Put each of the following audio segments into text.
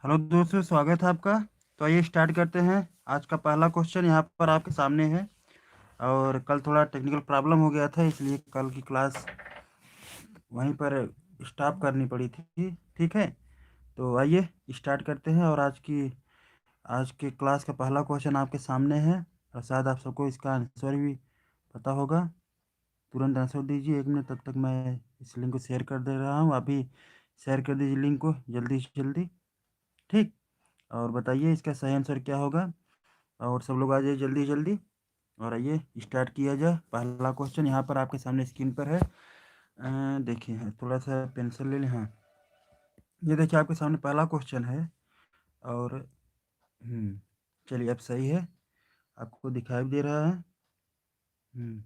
Hello दोस्तों, स्वागत है आपका। तो आइए स्टार्ट करते हैं। आज का पहला क्वेश्चन यहाँ पर आपके सामने है। और कल थोड़ा टेक्निकल प्रॉब्लम हो गया था, इसलिए कल की क्लास वहीं पर स्टॉप करनी पड़ी थी। ठीक है, तो आइए स्टार्ट करते हैं। और आज के क्लास का पहला क्वेश्चन आपके सामने है, और शायद आप सबको इसका आंसर भी पता होगा। तुरंत आंसर दीजिए, 1 मिनट, तब तक मैं इस लिंक को शेयर कर दे रहा हूँ। अभी शेयर कर दीजिए लिंक को जल्दी से जल्दी। ठीक, और बताइए इसका सही आंसर क्या होगा। और सब लोग आ जाइए जल्दी जल्दी, और आइए स्टार्ट किया जाए। पहला क्वेश्चन यहाँ पर आपके सामने स्क्रीन पर है। देखिए, थोड़ा सा पेंसिल ले लें। हाँ, ये देखिए आपके सामने पहला क्वेश्चन है। और चलिए, अब सही है, आपको दिखाई भी दे रहा है।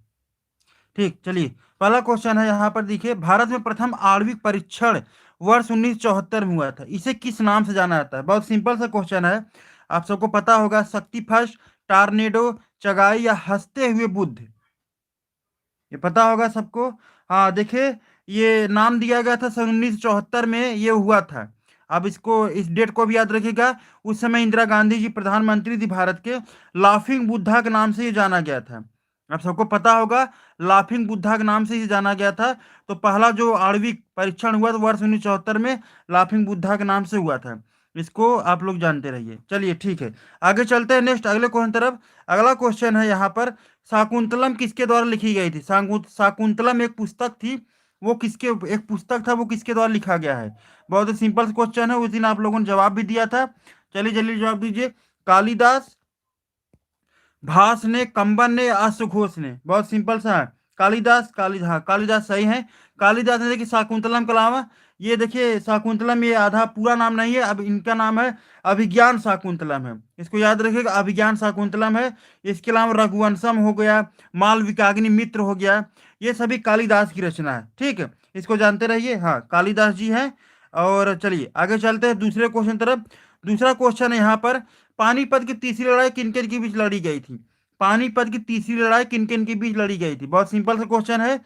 ठीक, चलिए। पहला क्वेश्चन है यहाँ पर, देखिए, भारत में प्रथम आणविक परीक्षण वर्ष 1974 में हुआ था। इसे किस नाम से जाना जाता है? बहुत सिंपल सा क्वेश्चन है, आप सबको पता होगा। शक्ति फर्स्ट, टार्नेडो, चगाई या हंसते हुए बुद्ध? ये पता होगा सबको। हाँ, देखिए, ये नाम दिया गया था सन 1974 में ये हुआ था। अब इसको, इस डेट को भी याद रखिएगा। उस समय इंदिरा गांधी जी प्रधानमंत्री थी भारत के। लाफिंग बुद्धा के नाम से ये जाना गया था। आप सबको पता होगा, लाफिंग बुद्धा के नाम से ये जाना गया था। तो पहला जो आणविक परीक्षण हुआ था वर्ष 1974 में, लाफिंग बुद्धा के नाम से हुआ था। इसको आप लोग जानते रहिए। चलिए, ठीक है, आगे चलते हैं नेक्स्ट, अगले क्वेश्चन तरफ। अगला क्वेश्चन है यहाँ पर, शाकुंतलम किसके द्वारा लिखी गई थी? शाकुंतलम एक पुस्तक थी, वो किसके, एक पुस्तक था, वो किसके द्वारा लिखा गया है? बहुत ही सिंपल क्वेश्चन है, उस दिन आप लोगों ने जवाब भी दिया था। चलिए जल्दी जवाब दीजिए। कालिदास, भास ने, कंबन ने, अश्वघोष ने? बहुत सिंपल सा है। कालिदास, हाँ, कालिदास सही है। कालिदास ने, देखिए, शाकुंतलम के अलावा, ये देखिए शाकुंतलम, ये आधा पूरा नाम नहीं है, अब इनका नाम है अभिज्ञान शाकुंतलम है। इसको याद रखिएगा, अभिज्ञान शाकुंतलम है। इसके अलावा रघुवंशम हो गया, मालविकाग्नि मित्र हो गया, ये सभी कालिदास की रचना है। ठीक है, इसको जानते रहिए। हाँ, कालिदास जी हैं। और चलिए आगे चलते हैं दूसरे क्वेश्चन तरफ। दूसरा क्वेश्चन है यहाँ पर, पानीपत की तीसरी लड़ाई किन किन के बीच लड़ी गई थी? पानीपत की तीसरी लड़ाई किन किन के बीच लड़ी गई थी? बहुत सिंपल सा क्वेश्चन है।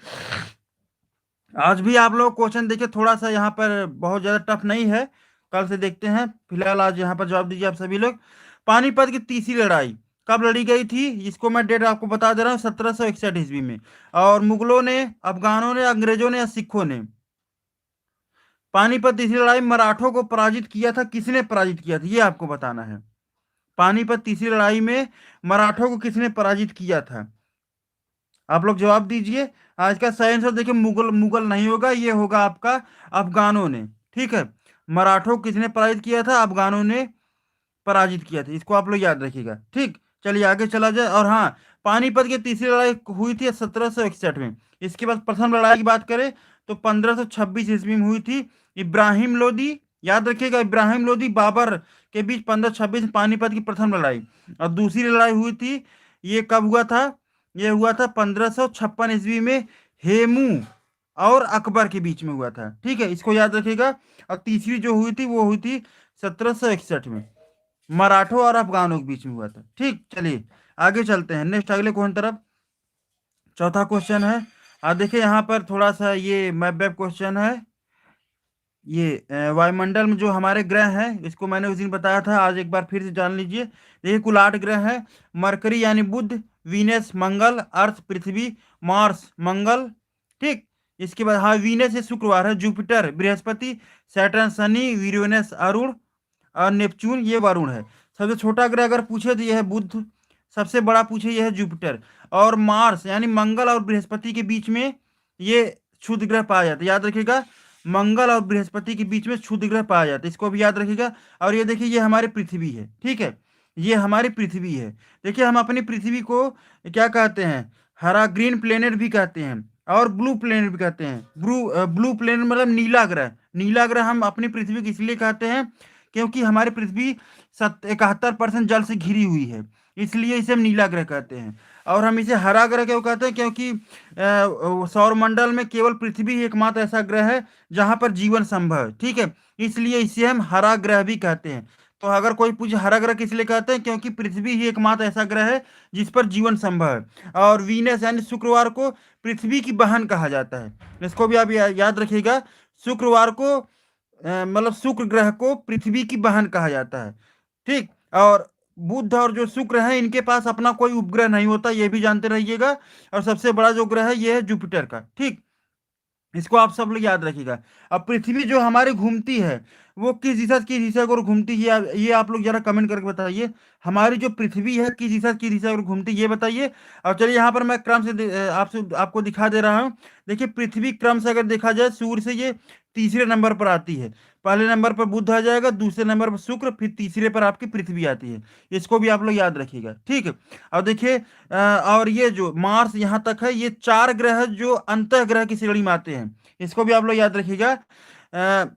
आज भी आप लोग क्वेश्चन देखिए, थोड़ा सा यहाँ पर बहुत ज्यादा टफ नहीं है, कल से देखते हैं। फिलहाल आज यहाँ पर जवाब दीजिए आप सभी लोग। पानीपत की तीसरी लड़ाई कब लड़ी गई थी? इसको मैं डेट आपको बता दे रहा हूँ, 1761 ईस्वी में। और मुगलों ने, अफगानों ने, अंग्रेजों ने या सिखों ने? पानीपत तीसरी लड़ाई मराठों को पराजित किया था, किसने पराजित किया था, ये आपको बताना है। पानीपत तीसरी लड़ाई में मराठों को किसने पराजित किया था? आप लोग जवाब दीजिए। आज का सही आंसर देखिए, मुगल, मुगल नहीं होगा, ये होगा आपका अफगानों ने। ठीक है, मराठों को किसने पराजित किया था? अफगानों ने पराजित किया था। इसको आप लोग याद रखिएगा। ठीक, चलिए आगे चला जाए। और हाँ, पानीपत की तीसरी लड़ाई हुई थी 1761 में। इसके बाद प्रथम लड़ाई की बात करें तो 1526 ईस्वी में हुई थी। इब्राहिम लोदी, याद रखिएगा, इब्राहिम लोदी बाबर के बीच 1526 में पानीपत की प्रथम लड़ाई। और दूसरी लड़ाई हुई थी, ये कब हुआ था? ये हुआ था 1556 ईस्वी में, हेमू और अकबर के बीच में हुआ था। ठीक है, इसको याद रखिएगा। और तीसरी जो हुई थी वो हुई थी 1761 में, मराठों और अफगानों के बीच में हुआ था। ठीक, चलिए आगे चलते हैं नेक्स्ट, अगले क्वेश्चन तरफ। चौथा क्वेश्चन है, देखिए यहाँ पर थोड़ा सा ये मैप वेब क्वेश्चन है। ये वायुमंडल में जो हमारे ग्रह हैं, इसको मैंने उस दिन बताया था, आज एक बार फिर से जान लीजिए। देखिए, कुल 8 ग्रह हैं। मरकरी यानी बुध, वीनस मंगल, अर्थ पृथ्वी, मार्स मंगल। ठीक, इसके बाद हाँ, वीनस ये शुक्रवार है, Jupiter Brihaspati, Saturn Shani, Uranus Arun, और नेपच्यून ये वरुण है। सबसे छोटा ग्रह अगर पूछे तो यह है बुध, सबसे बड़ा पूछे यह है जुपिटर। और मार्स यानी मंगल और बृहस्पति के बीच में ये क्षुद्र ग्रह पाया जाता है, याद रखिएगा। मंगल और बृहस्पति के बीच में क्षुद्र ग्रह पाया जाता है, इसको भी याद रखिएगा। और ये देखिए, ये हमारी पृथ्वी है। ठीक है, ये हमारी पृथ्वी है। देखिए, हम अपनी पृथ्वी को क्या कहते हैं? हरा, ग्रीन प्लेनेट भी कहते हैं, और ब्लू प्लेनेट भी कहते हैं। ब्लू प्लेनेट मतलब नीला ग्रह। नीला ग्रह हम अपनी पृथ्वी को इसलिए कहते हैं क्योंकि हमारी पृथ्वी 71% जल से घिरी हुई है, इसलिए इसे हम नीला ग्रह कहते हैं। और हम इसे हरा ग्रह क्यों कहते हैं? क्योंकि सौर मंडल में केवल पृथ्वी ही एकमात्र ऐसा ग्रह है जहां पर जीवन संभव है। ठीक है, इसलिए इसे हम हरा ग्रह भी कहते हैं। तो अगर कोई पूछे हरा ग्रह किस लिए कहते हैं, क्योंकि पृथ्वी ही एकमात्र ऐसा ग्रह है जिस पर जीवन संभव है। और वीनस यानी शुक्रवार को पृथ्वी की बहन कहा जाता है, इसको भी आप याद रखिएगा। शुक्रवार को मतलब शुक्र ग्रह को पृथ्वी की बहन कहा जाता है। ठीक। और बुध और जो शुक्र है इनके पास अपना कोई उपग्रह नहीं होता, ये भी जानते रहिएगा। और सबसे बड़ा जो ग्रह है ये है जुपिटर का। ठीक। इसको आप सब लोग याद रखिएगा। अब पृथ्वी जो हमारी घूमती है वो किस दिशा को घूमती है, ये आप लोग जरा कमेंट करके बताइए। हमारी जो पृथ्वी है किस दिशा को घूमती है ये बताइए। और चलिए यहाँ पर मैं क्रम से आपसे आपको दिखा दे रहा हूँ। देखिए पृथ्वी क्रम से अगर देखा जाए सूर्य से ये तीसरे नंबर पर आती है। पहले नंबर पर बुध आ जाएगा, दूसरे नंबर पर शुक्र, फिर तीसरे पर आपकी पृथ्वी आती है। इसको भी आप लोग याद रखिएगा। ठीक है। और देखिए और ये जो मार्स यहाँ तक है, ये चार ग्रह जो अंतः ग्रह की श्रेणी में आते हैं। इसको भी आप लोग याद रखिएगा। अ,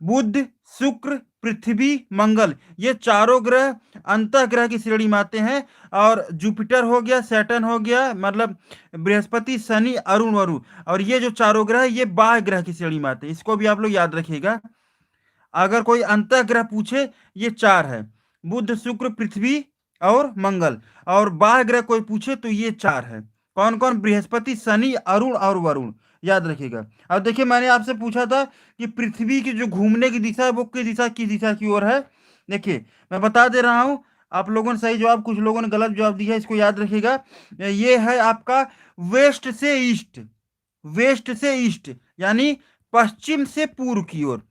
बुध, शुक्र, पृथ्वी, मंगल, ये चारों ग्रह अंतः ग्रह की श्रेणी में आते हैं। और जुपिटर हो गया, सैटर्न हो गया, मतलब बृहस्पति, शनि, अरुण वरुण, और ये जो चारों ग्रह ये बाह्य ग्रह की श्रेणी में आते हैं। इसको भी आप लोग याद रखिएगा। अगर कोई अंतः ग्रह पूछे, ये चार है, बुध, शुक्र, पृथ्वी और मंगल। और बाह्य ग्रह कोई पूछे तो ये चार है। कौन कौन? बृहस्पति, शनि, अरुण और वरुण। याद रखिएगा। अब देखिए मैंने आपसे पूछा था कि पृथ्वी की जो घूमने की दिशा है वो किस दिशा की ओर है। देखिए मैं बता दे रहा हूं। आप लोगों ने सही जवाब, कुछ लोगों ने गलत जवाब दिया है, इसको याद रखिएगा। ये है आपका वेस्ट से ईस्ट। वेस्ट से ईस्ट यानी पश्चिम से पूर्व की ओर।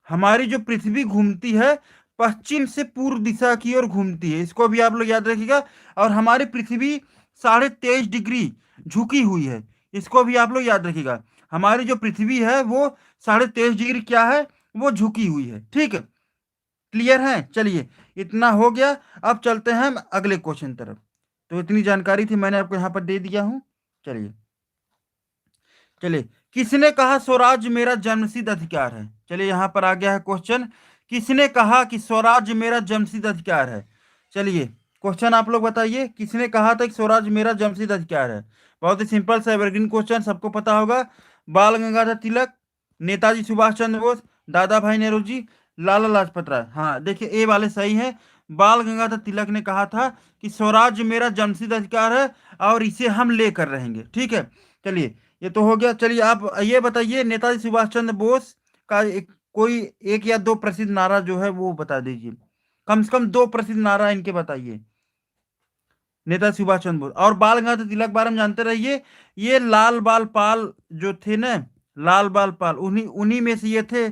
हमारी जो पृथ्वी घूमती है पश्चिम से पूर्व दिशा की ओर घूमती है। इसको भी आप लोग याद रखिएगा। और हमारी पृथ्वी 23.5 डिग्री झुकी हुई है। इसको भी आप लोग याद रखिएगा। हमारी जो पृथ्वी है वो 23.5 डिग्री क्या है, वो झुकी हुई है। ठीक है। क्लियर है? चलिए इतना हो गया। अब चलते हैं हम अगले क्वेश्चन तरफ। तो इतनी जानकारी थी मैंने आपको यहाँ पर दे दिया हूँ। चलिए चलिए, किसने कहा स्वराज मेरा जन्मसिद्ध अधिकार है? चलिए यहाँ पर आ गया है क्वेश्चन। किसने कहा कि स्वराज मेरा जन्मसिद्ध अधिकार है? चलिए क्वेश्चन आप लोग बताइए, किसने कहा था कि स्वराज मेरा जन्मसिद्ध अधिकार है? बहुत ही सिंपल सा एवरग्रीन क्वेश्चन, सबको पता होगा। बाल गंगाधर तिलक, नेताजी सुभाष चंद्र बोस, दादा भाई नेहरू, लाला लाजपत राय। हाँ देखिए ए वाले सही है। बाल गंगाधर तिलक ने कहा था कि स्वराज मेरा जन्मसिद्ध अधिकार है और इसे हम लेकर रहेंगे। ठीक है। चलिए ये तो हो गया। चलिए आप ये बताइए, नेताजी सुभाष चंद्र बोस का कोई एक या दो प्रसिद्ध नारा जो है वो बता दीजिए। कम से कम दो प्रसिद्ध नारा इनके बताइए। नेताजी सुभाष चंद्र बोस और बाल गंगाधर तिलक बारे में जानते रहिए। ये लाल बाल पाल जो थे ना, लाल बाल पाल, उन्हीं उन्हीं में से ये थे।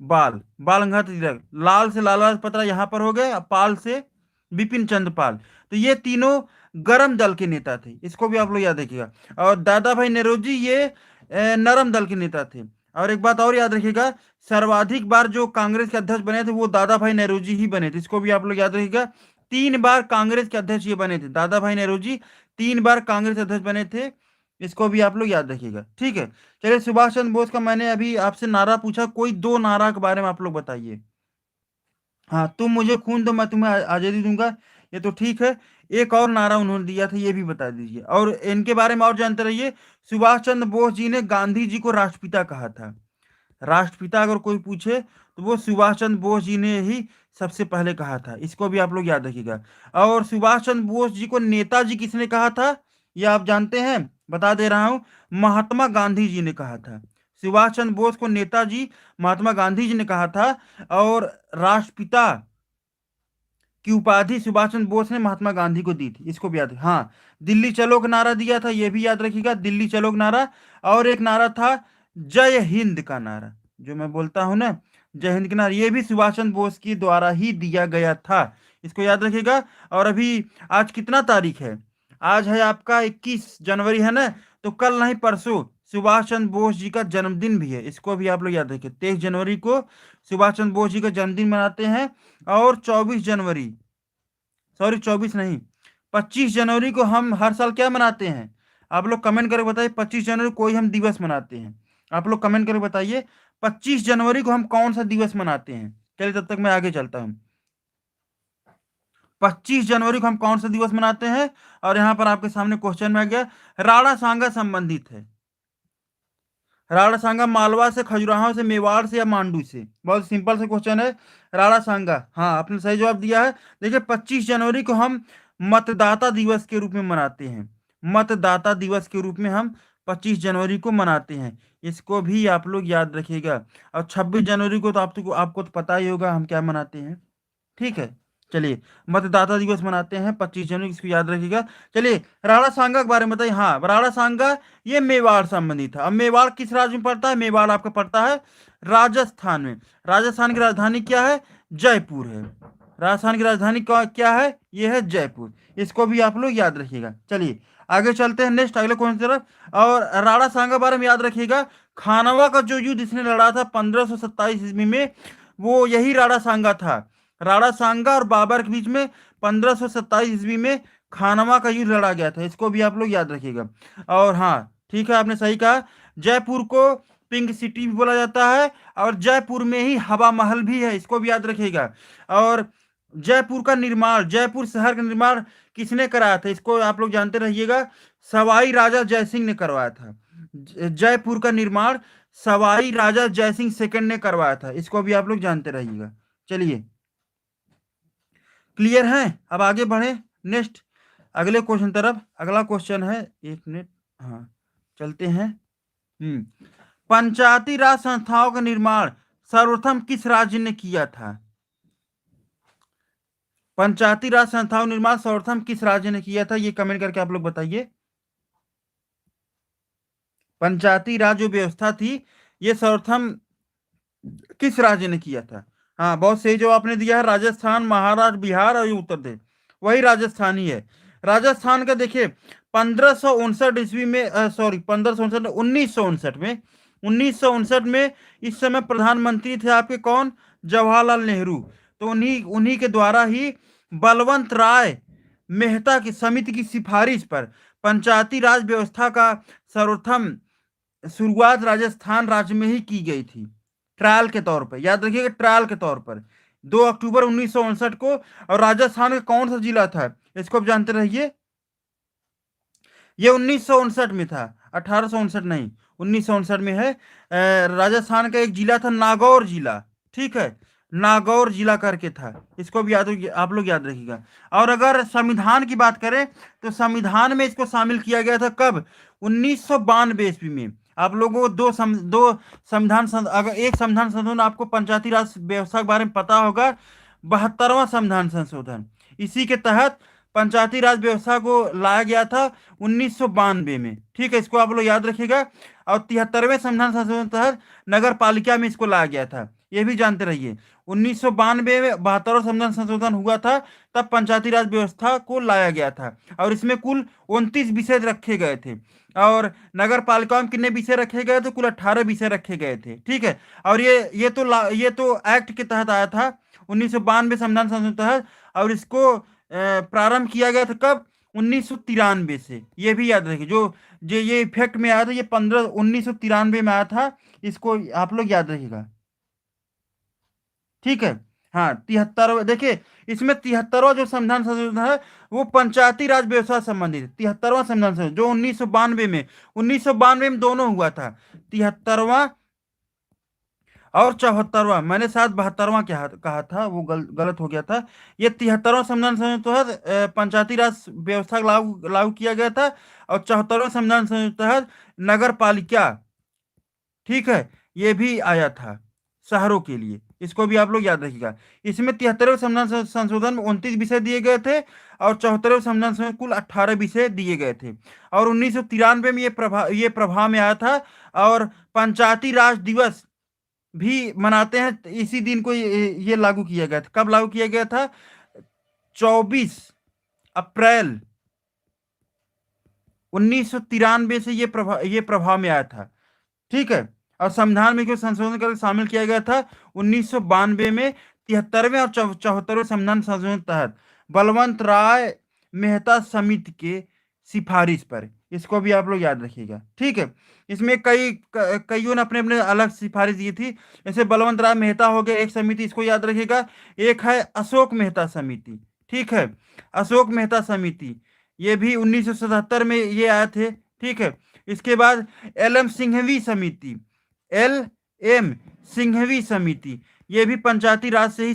बाल बाल गंगाधर तिलक, लाल से लाला लाजपत राय यहाँ पर हो गए, पाल से बिपिन चंद्र पाल। तो ये तीनों गरम दल के नेता थे। इसको भी आप लोग याद रखिएगा। और दादा भाई नेहरू ये नरम दल के नेता थे। और एक बात और याद रखिएगा, सर्वाधिक बार जो कांग्रेस के अध्यक्ष बने थे वो दादा भाई नेहरू ही बने थे। इसको भी आप लोग याद रखिएगा। 3 बार कांग्रेस के अध्यक्ष ये बने थे, दादा भाई नेहरू 3 बार कांग्रेस अध्यक्ष बने थे। इसको भी आप लोग याद रखिएगा। ठीक है। चलिए सुभाष चंद्र बोस का मैंने अभी आपसे नारा पूछा, कोई दो नारा के बारे में आप लोग बताइए। हाँ, तुम मुझे खून दो मैं तुम्हें आजादी दूंगा, ये तो ठीक है। एक और नारा उन्होंने दिया था, ये भी बता दीजिए। और इनके बारे में और जानते रहिए। सुभाष चंद्र बोस जी ने गांधी जी को राष्ट्रपिता कहा था। राष्ट्रपिता अगर कोई पूछे तो वो सुभाष चंद्र बोस जी ने ही सबसे पहले कहा था। इसको भी आप लोग याद रखिएगा। और सुभाष चंद्र बोस जी को नेताजी किसने कहा था, ये आप जानते हैं? बता दे रहा हूं, महात्मा गांधी जी ने कहा था। सुभाष चंद्र बोस को नेताजी महात्मा गांधी जी ने कहा था। और राष्ट्रपिता की उपाधि सुभाष चंद्र बोस ने महात्मा गांधी को दी थी। इसको भी याद। हाँ, दिल्ली चलो का नारा दिया था, ये भी याद रखिएगा, दिल्ली चलो का नारा। और एक नारा था जय हिंद का नारा, जो मैं बोलता हूं ना, जय हिंद का नारा, ये भी सुभाष चंद्र बोस के द्वारा ही दिया गया था। इसको याद रखिएगा। और अभी आज कितना तारीख है? आज है आपका 21 जनवरी है ना। तो कल नहीं परसों सुभाष चंद्र बोस जी का जन्मदिन भी है। इसको भी आप लोग याद रखिए। 23 जनवरी को सुभाष चंद्र बोस जी का जन्मदिन मनाते हैं। और 24 जनवरी, सॉरी 24 नहीं, 25 जनवरी को हम हर साल क्या मनाते हैं? आप लोग कमेंट करके बताइए। 25 जनवरी कोई हम दिवस मनाते हैं? आप लोग कमेंट करके बताइए 25 जनवरी को हम कौन सा दिवस मनाते हैं। चलिए तब तक मैं आगे चलता हूँ। 25 जनवरी को हम कौन सा दिवस मनाते हैं? और यहाँ पर आपके सामने क्वेश्चन में आ गया, राणा सांगा संबंधित है। राणा सांगा मालवा से, खजुराहो से, मेवाड़ से या मांडू से? बहुत सिंपल से क्वेश्चन है। राणा सांगा, हाँ आपने सही जवाब दिया है। देखिए 25 जनवरी को हम मतदाता दिवस के रूप में मनाते हैं। मतदाता दिवस के रूप में हम 25 जनवरी को मनाते हैं। इसको भी आप लोग याद रखिएगा। और 26 जनवरी को तो आपको तो पता ही होगा हम क्या मनाते हैं। ठीक है, चलिए, मतदाता दिवस मनाते हैं 25 जनवरी, इसको याद रखिएगा। चलिए, राणा सांगा के बारे में बताइए। हाँ, राणा सांगा ये मेवाड़ संबंधी था। अब मेवाड़ किस राज्य में पड़ता है? मेवाड़ आपका पड़ता है राजस्थान में। राजस्थान की राजधानी क्या है? जयपुर है। राजस्थान की राजधानी क्या है? ये है जयपुर। इसको भी आप लोग याद रखिएगा। चलिए आगे चलते हैं नेक्स्ट अगले क्वेश्चन की तरफ। और राणा सांगा बारे में याद रखिएगा। खानवा का जो युद्ध इसने लड़ा था 1527 ईस्वी में, वो यही राणा सांगा था। राणा सांगा और बाबर के बीच में 1527 ईस्वी में खानवा का युद्ध लड़ा गया था। इसको भी आप लोग याद रखिएगा। और हाँ, ठीक है, आपने सही कहा, जयपुर को पिंक सिटी भी बोला जाता है, और जयपुर में ही हवा महल भी है। इसको भी याद रखिएगा। और जयपुर का निर्माण, जयपुर शहर का निर्माण किसने कराया था? इसको आप लोग जानते रहिएगा। सवाई राजा जयसिंह ने करवाया था। जयपुर का निर्माण सवाई राजा जयसिंह सेकंड ने करवाया था। इसको भी आप लोग जानते रहिएगा। चलिए, क्लियर है? अब आगे बढ़े नेक्स्ट अगले क्वेश्चन तरफ। अगला क्वेश्चन है, एक मिनट, हाँ, चलते हैं। पंचायती राज संस्थाओं का निर्माण सर्वप्रथम किस राज्य ने किया था? पंचायती राज संस्थाओं निर्माण सर्वप्रथम किस राज्य ने किया था? ये कमेंट करके आप लोग बताइए। पंचायती राज जो व्यवस्था थी, ये सर्वप्रथम किस राज्य ने किया था? हाँ, बहुत सही जो आपने दिया है, राजस्थान, महाराष्ट्र, बिहार और उत्तर प्रदेश। वही राजस्थान ही है। राजस्थान का देखिए 1559 ईस्वी में, सॉरी 1559, 1959 में, 1959 में इस समय प्रधानमंत्री थे आपके कौन? जवाहरलाल नेहरू। तो उन्हीं उन्हीं के द्वारा ही बलवंत राय मेहता की समिति की सिफारिश पर पंचायती राज व्यवस्था का सर्वप्रथम शुरुआत राजस्थान राज्य में ही की गई थी, ट्रायल के तौर पर। याद रखिएगा, ट्रायल के तौर पर 2 अक्टूबर 1959 को। और राजस्थान का कौन सा जिला था? इसको आप जानते रहिए। ये 1959 में था, 1859 नहीं, 1959 में है। राजस्थान का एक जिला था नागौर जिला। ठीक है, नागौर जिला करके था। इसको भी आप लोग याद रखिएगा। और अगर संविधान की बात करें तो संविधान में इसको शामिल किया गया था कब? 1992 ईस्वी में। आप लोगों को दो संविधान अगर एक संविधान संशोधन आपको पंचायती राज व्यवस्था के बारे में पता होगा, 72वां संविधान संशोधन, इसी के तहत पंचायती राज व्यवस्था को लाया गया था 1992 में। ठीक है, इसको आप लोग याद रखिएगा। और 73वें संविधान संशोधन तहत नगर पालिका में इसको लाया गया था, ये भी जानते रहिए। 1992 में 72वां संविधान संशोधन हुआ था, तब पंचायती राज व्यवस्था को लाया गया था। और इसमें कुल 29 विषय रखे गए थे। और नगर पालिका में कितने विषय रखे गए थे? कुल 18 विषय रखे गए थे। ठीक है, और ये तो एक्ट के तहत आया था 1992 संविधान संशोधन तहत। और इसको प्रारंभ किया गया था कब? 1993 से। ये भी याद रखिए, जो ये इफेक्ट में आया था, ये 1993 में आया था। इसको आप लोग याद रखिएगा। ठीक है, हाँ, 73, देखिए इसमें 73वां जो संविधान संशोधन है वो पंचायती राज व्यवस्था से संबंधित है। 73वां संविधान संशोधन जो 1992 में दोनों हुआ था। 73वां और 74वां, मैंने शायद 72वां कहा था, वो गलत हो गया था। ये 73वां संविधान संशोधन तहत पंचायती राज व्यवस्था लागू किया गया था। और 74वां संविधान संशोधन तहत नगर पालिका, ठीक है, ये भी आया था शहरों के लिए। इसको भी आप लोग याद रखिएगा। इसमें 73वें संविधान संशोधन में 29 विषय दिए गए थे, और 74वें संविधान संशोधन कुल 18 विषय दिए गए थे। और 1993 में ये प्रभाव में आया था। और पंचायती राज दिवस भी मनाते हैं इसी दिन को। ये लागू किया गया था। कब लागू किया गया था? 24 अप्रैल 1993 से ये प्रभाव में आया था। ठीक है, और संविधान में क्यों संशोधन करके शामिल किया गया था 1992 में, 73वें और 74वें संविधान संशोधन तहत बलवंत राय मेहता समिति के सिफारिश पर। इसको भी आप लोग याद रखिएगा। ठीक है, इसमें कईयों ने अपने अपने अलग सिफारिश दी थी। जैसे बलवंत राय मेहता हो गए एक समिति, इसको याद रखिएगा। एक है अशोक मेहता समिति। ठीक है, अशोक मेहता समिति, ये भी 1977 में ये आए थे। ठीक है, इसके बाद LM सिंघवी समिति, LM सिंघवी समिति, ये भी पंचायती राज से ही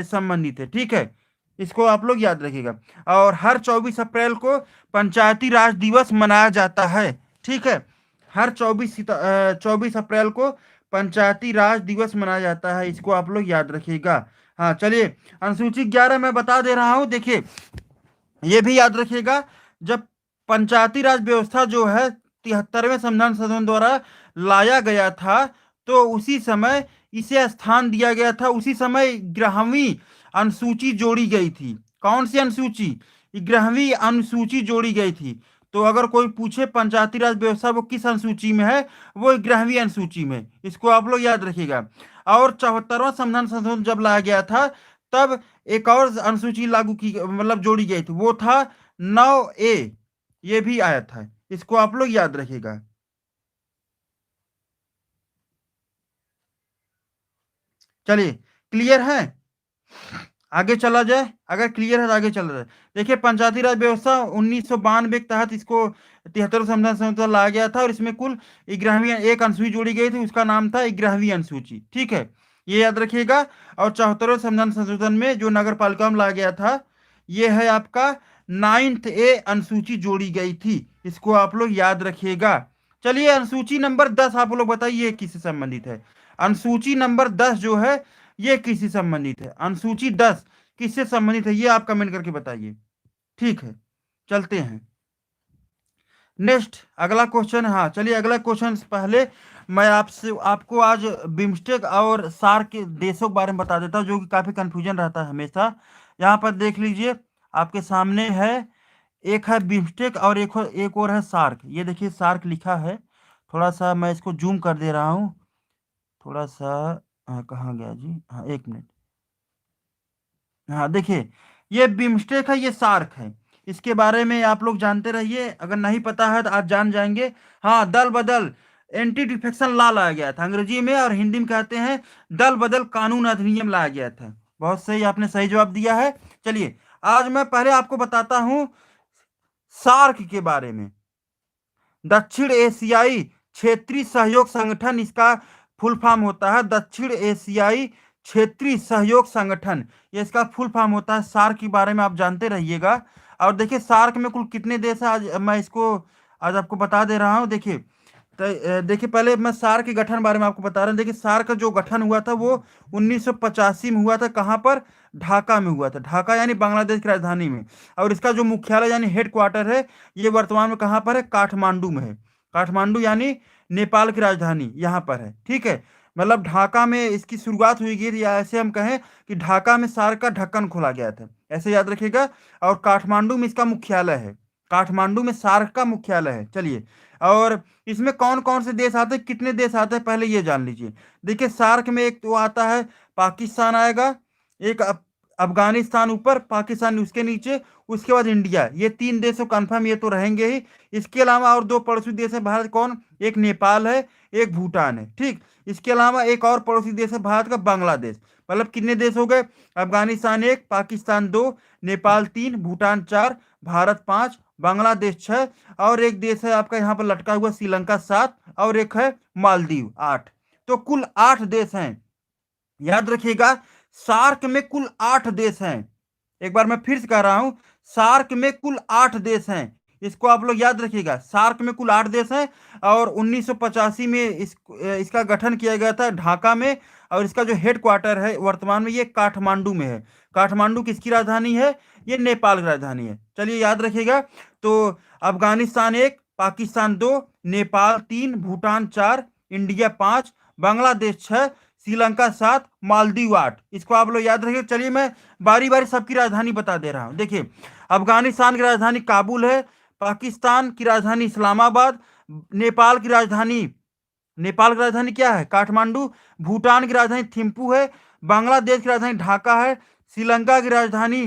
संबंधित है। ठीक है, इसको आप लोग याद रखिएगा। और हर 24 अप्रैल को पंचायती राज दिवस मनाया जाता है। ठीक है, हर 24 अप्रैल को पंचायती राज दिवस मनाया जाता है, इसको आप लोग याद रखिएगा। हाँ चलिए, अनुसूची 11 मैं बता दे रहा हूँ, देखिए ये भी याद रखिएगा। जब पंचायती राज व्यवस्था जो है 73वें संविधान संशोधन द्वारा लाया गया था, तो उसी समय इसे स्थान दिया गया था, उसी समय 11वीं अनुसूची जोड़ी गई थी। कौन सी अनुसूची? 11वीं अनुसूची जोड़ी गई थी। तो अगर कोई पूछे पंचायती राज व्यवस्था वो किस अनुसूची में है, वो 11वीं अनुसूची में, इसको आप लोग याद रखिएगा। और 74वां संविधान संशोधन जब लाया गया था, तब एक और अनुसूची लागू की, मतलब जोड़ी गई थी, वो था 9A, ये भी आया था, इसको आप लोग याद रखिएगा। चलिए, क्लियर है? आगे चला जाए, अगर क्लियर है तो आगे चला जाए। देखिए, पंचायती राज व्यवस्था 1992 के तहत इसको 73 संविधान संशोधन लाया गया था, और इसमें कुल 11वीं एक अनुसूची जोड़ी गई थी, उसका नाम था 11वीं अनुसूची, ठीक है, ये याद रखिएगा। और 74वें संविधान संशोधन में जो नगर पालिका में लाया गया था, ये है आपका 9th A अनुसूची जोड़ी गई थी, इसको आप लोग याद रखिएगा। चलिए, अनुसूची नंबर 10 आप लोग बताइए किससे संबंधित है। अनुसूची नंबर 10 जो है, ये किससे संबंधित है? अनुसूची 10 किससे संबंधित है, ये आप कमेंट करके बताइए। ठीक है, चलते हैं नेक्स्ट, अगला क्वेश्चन। हाँ चलिए, अगला क्वेश्चन से पहले मैं आपसे आपको आज बिम्स्टेक और सार्क के देशों के बारे में बता देता हूँ, जो कि काफी कंफ्यूजन रहता है हमेशा। यहाँ पर देख लीजिए, आपके सामने है, एक है बिम्स्टेक और एक और है सार्क। ये देखिए, सार्क लिखा है, थोड़ा सा मैं इसको जूम कर दे रहा हूँ, थोड़ा सा। हाँ, कहाँ गया जी? हाँ, एक मिनट। हाँ देखिए, ये बिम्स्टेक है, ये सार्क है, इसके बारे में आप लोग जानते रहिए, अगर नहीं पता है तो आज जान जाएंगे। हाँ, दल बदल एंटी डिफेक्शन लॉ लाया गया था अंग्रेजी में, और हिंदी में कहते हैं दल बदल कानून अधिनियम लाया गया था। बहुत सही, आपने सही जवाब दिया है। चलिए, आज मैं पहले आपको बताता हूँ सार्क के बारे में। दक्षिण एशियाई क्षेत्रीय सहयोग संगठन, इसका फुल फॉर्म होता है दक्षिण एशियाई क्षेत्रीय सहयोग संगठन, ये इसका फुल फॉर्म होता है। सार्क के बारे में आप जानते रहिएगा। और देखिए, सार्क में कुल कितने देश है, आज मैं इसको आज आपको बता दे रहा हूँ। देखिए, तो देखिए, पहले मैं सार्क के गठन बारे में आपको बता रहा हूँ। देखिए, सार्क का जो गठन हुआ था वो 1985 में हुआ था। कहाँ पर? ढाका में हुआ था, ढाका यानी बांग्लादेश की राजधानी में। और इसका जो मुख्यालय यानी हेड क्वार्टर है, ये वर्तमान में कहाँ पर है? काठमांडू में है। काठमांडू यानी नेपाल की राजधानी यहाँ पर है, ठीक है। मतलब ढाका में इसकी शुरुआत हुई थी, या ऐसे हम कहें कि ढाका में सार्क का ढक्कन खोला गया था, ऐसे याद रखिएगा। और काठमांडू में इसका मुख्यालय है, काठमांडू में सार्क का मुख्यालय है। चलिए, और इसमें कौन कौन से देश आते हैं, कितने देश आते हैं, पहले ये जान लीजिए। देखिए, सार्क में एक तो आता है पाकिस्तान आएगा, एक अफगानिस्तान ऊपर, पाकिस्तान उसके नीचे, उसके बाद इंडिया, ये 3 देश तो कंफर्म, ये तो रहेंगे ही। इसके अलावा और 2 पड़ोसी देश है भारत, कौन? एक नेपाल है, एक भूटान है, ठीक। इसके अलावा एक और पड़ोसी देश है भारत का, बांग्लादेश। मतलब कितने देश हो गए? अफगानिस्तान 1, पाकिस्तान 2, नेपाल 3, भूटान 4, भारत 5, बांग्लादेश 6, और एक देश है आपका यहाँ पर लटका हुआ श्रीलंका 7, और एक है मालदीव 8। तो कुल 8 देश हैं, याद रखिएगा। सार्क में कुल 8 देश हैं। एक बार मैं फिर से कह रहा हूं, सार्क में कुल 8 देश हैं, इसको आप लोग याद रखिएगा। सार्क में कुल 8 देश हैं, और 1985 में इसका गठन किया गया था ढाका में। और इसका जो हेड क्वार्टर है वर्तमान में, ये काठमांडू में है। काठमांडू किसकी राजधानी है? ये नेपाल की राजधानी है। चलिए, याद रखिएगा। तो अफगानिस्तान 1, पाकिस्तान 2, नेपाल 3, भूटान 4, इंडिया 5, बांग्लादेश 6, श्रीलंका 7, मालदीव 8, इसको आप लोग याद रखिए। चलिए, मैं बारी बारी सबकी राजधानी बता दे रहा हूँ। देखिए, अफगानिस्तान की राजधानी काबुल है, पाकिस्तान की राजधानी इस्लामाबाद, नेपाल की राजधानी क्या है? काठमांडू, भूटान की राजधानी थिम्पू है, बांग्लादेश की राजधानी ढाका है, श्रीलंका की राजधानी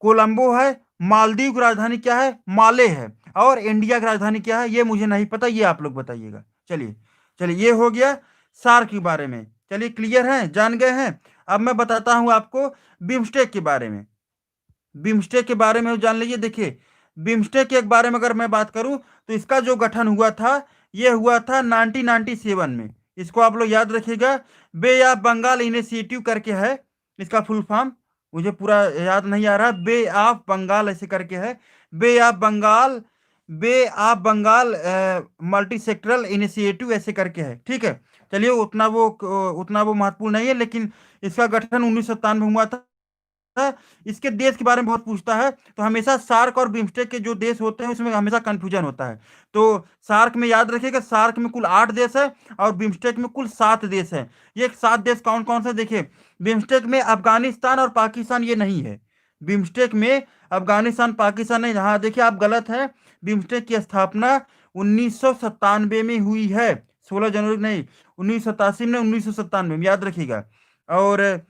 कोलंबो है, मालदीव की राजधानी क्या है? माले है, और इंडिया की राजधानी क्या है? ये मुझे नहीं पता, ये आप लोग बताइएगा। चलिए चलिए, ये हो गया सार्क के बारे में। चलिए, क्लियर है, जान गए हैं। अब मैं बताता हूं आपको बिम्स्टेक के बारे में। बिम्स्टेक के बारे में जान लीजिए। देखिए, बिम्स्टेक के बारे में अगर मैं बात करूं, तो इसका जो गठन हुआ था, ये हुआ था 1997 में। इसको आप लोग याद रखिएगा। बे ऑफ बंगाल इनिशिएटिव करके है इसका फुल फॉर्म, मुझे पूरा याद नहीं आ रहा। बे ऑफ बंगाल ऐसे करके है, Bay of Bengal Bay of Bengal multi sectoral initiative ऐसे करके है, ठीक है। चलिए, उतना वो महत्वपूर्ण नहीं है, लेकिन इसका गठन 1997 में हुआ था। इसके देश के बारे में बहुत पूछता है, तो हमेशा सार्क और बिम्स्टेक के जो देश होते हैं उसमें हमेशा कंफ्यूजन होता है। तो सार्क में याद रखिएगा, सार्क में कुल 8 देश है और बिम्स्टेक में कुल 7 देश है। ये 7 देश कौन कौन से देखिए, बिम्स्टेक में अफगानिस्तान और पाकिस्तान ये नहीं है। बिम्स्टेक में अफगानिस्तान पाकिस्तान नहीं, हाँ देखिए आप गलत है। बिम्स्टेक की स्थापना 1997 में हुई है, 16 जनवरी नहीं, 1987 में, 1997 में, याद रखिएगा। और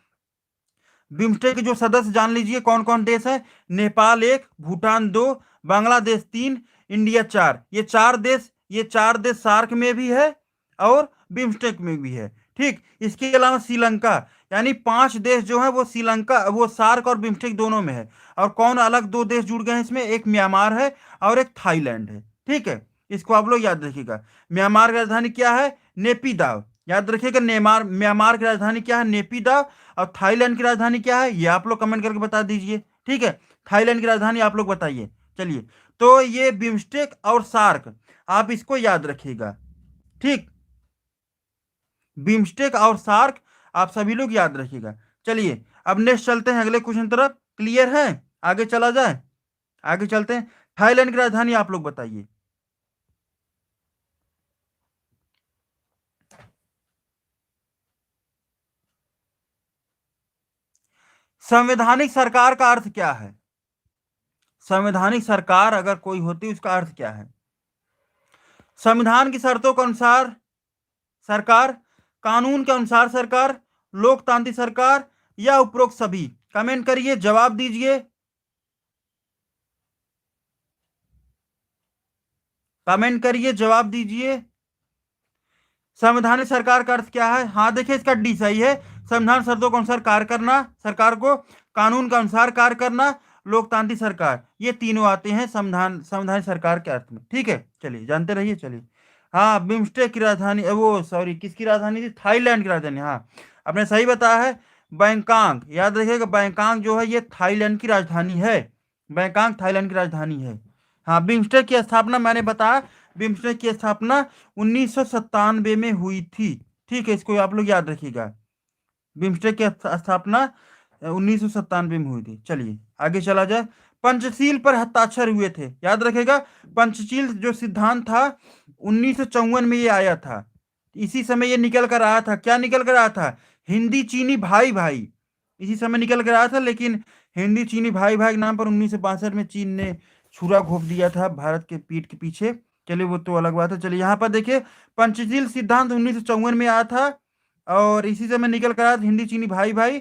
बिम्स्टेक के जो सदस्य जान लीजिए कौन कौन देश है। नेपाल 1, भूटान 2, बांग्लादेश 3, इंडिया 4। ये चार देश सार्क में भी है और बिम्स्टेक में भी है, ठीक। इसके अलावा श्रीलंका, यानी 5 देश जो है वो श्रीलंका, वो सार्क और बिम्स्टेक दोनों में है। और कौन अलग 2 देश जुड़ गए हैं इसमें, एक म्यांमार है और एक थाईलैंड है, ठीक है। इसको आप लोग याद रखिएगा। म्यांमार की राजधानी क्या है, नेपीदाव। याद रखिएगा, म्यांमार की राजधानी क्या है, नेपीदाव। और थाईलैंड की राजधानी क्या है, ये आप लोग कमेंट करके बता दीजिए, ठीक है। थाईलैंड की राजधानी आप लोग बताइए। चलिए, तो ये बिम्स्टेक और सार्क, आप इसको याद रखिएगा, ठीक। बिम्स्टेक और सार्क आप सभी लोग याद रखिएगा। चलिए, अब नेक्स्ट चलते हैं अगले क्वेश्चन तरफ। क्लियर है, आगे चला जाए, आगे चलते हैं। थाईलैंड की राजधानी आप लोग बताइए। संवैधानिक सरकार का अर्थ क्या है, संवैधानिक सरकार अगर कोई होती उसका अर्थ क्या है। संविधान की शर्तों के अनुसार सरकार, कानून के अनुसार सरकार, लोकतांत्रिक सरकार, या उपरोक्त सभी। कमेंट करिए, जवाब दीजिए, कमेंट करिए, जवाब दीजिए। संवैधानिक सरकार का अर्थ क्या है, हाँ देखिए इसका डी सही है। संविधान शर्तों के अनुसार कार्य करना, सरकार को कानून के अनुसार कार्य करना, लोकतांत्रिक सरकार, ये तीनों आते हैं संवैधानिक सरकार के अर्थ में, ठीक है। चलिए जानते रहिए। चलिए, हाँ बिम्स्टेक की राजधानी, वो सॉरी किसकी राजधानी थी, थाईलैंड की राजधानी, हाँ आपने सही बताया है। बैंकॉक, याद रखिएगा, बैंकॉक जो है ये थाईलैंड की राजधानी है। बैंकॉक थाईलैंड की राजधानी है। हाँ, बिम्स्टेक की स्थापना मैंने बताया, बिम्स्टेक की स्थापना 1997 में हुई थी, ठीक है। इसको आप लोग याद रखिएगा, बिम्स्टेक की स्थापना 1997 में हुई थी। चलिए आगे चला जाए। पंचशील पर हस्ताक्षर हुए थे, याद रखेगा। पंचशील जो सिद्धांत था 1954 में ये आया था। इसी समय ये निकल कर आया था, क्या निकल कर आया था, हिंदी चीनी भाई भाई, इसी समय निकल कर आया था। लेकिन हिंदी चीनी भाई भाई के नाम पर 1962 में चीन ने छुरा घोंप दिया था भारत के पीठ के पीछे। चलिए वो तो अलग बात है। चलिए यहाँ पर देखिए, पंचशील सिद्धांत 1954 में आया था और इसी समय निकल कर आया था हिंदी चीनी भाई भाई।